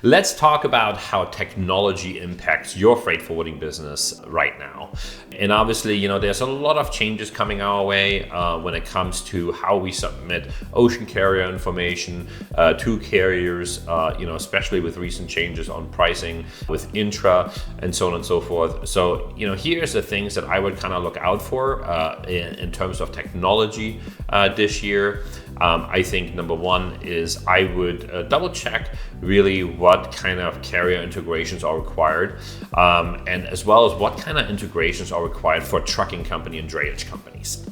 let's talk about how technology impacts your freight forwarding business right now. And obviously, there's a lot of changes coming our way when it comes to how we submit ocean carrier information to carriers, especially with recent changes on pricing with intra and so on and so forth. So, here's the things that I would kind of look out for in terms of technology this year. I think number one is I would double check really what kind of carrier integrations are required, and as well as what kind of integrations are required for trucking company and drayage companies.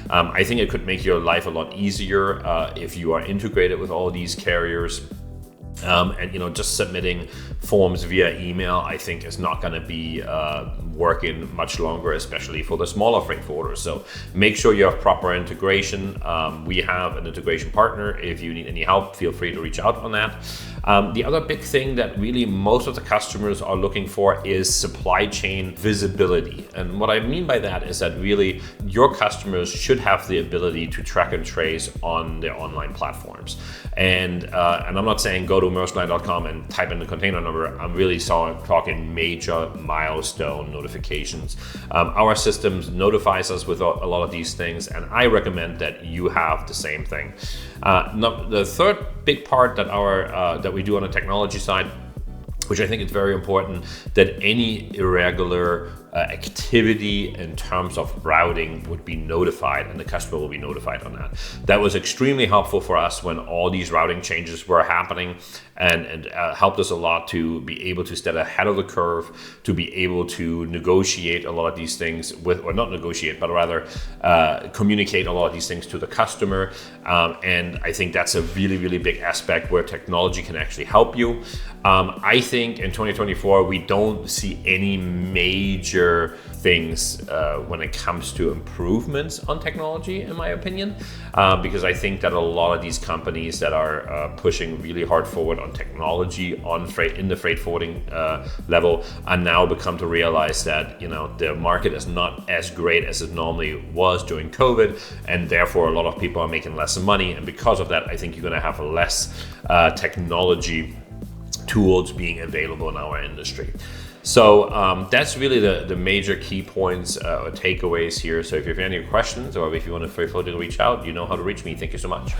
I think it could make your life a lot easier if you are integrated with all these carriers. And just submitting forms via email, I think, is not going to be working much longer, especially for the smaller freight forwarders. So make sure you have proper integration. We have an integration partner. If you need any help, feel free to reach out on that. The other big thing that really most of the customers are looking for is supply chain visibility. And what I mean by that is that really your customers should have the ability to track and trace on their online platforms. And I'm not saying go to maerskline.com and type in the container number. I'm really talking major milestone notifications. Our systems notifies us with a lot of these things, and I recommend that you have the same thing. The third big part that we do on the technology side, which I think is very important, that any irregular activity in terms of routing would be notified, and the customer will be notified on that. That was extremely helpful for us when all these routing changes were happening, and helped us a lot to be able to stay ahead of the curve, to be able to negotiate a lot of these things or not negotiate, but rather communicate a lot of these things to the customer. And I think that's a really, really big aspect where technology can actually help you. I think in 2024, we don't see any major things when it comes to improvements on technology, in my opinion, because I think that a lot of these companies that are pushing really hard forward on technology in the freight forwarding level are now become to realize that the market is not as great as it normally was during COVID, and therefore a lot of people are making less money, and because of that, I think you're going to have less technology tools being available in our industry. So that's really the major key points or takeaways here. So if you have any questions or if you want to feel free to reach out, you know how to reach me. Thank you so much.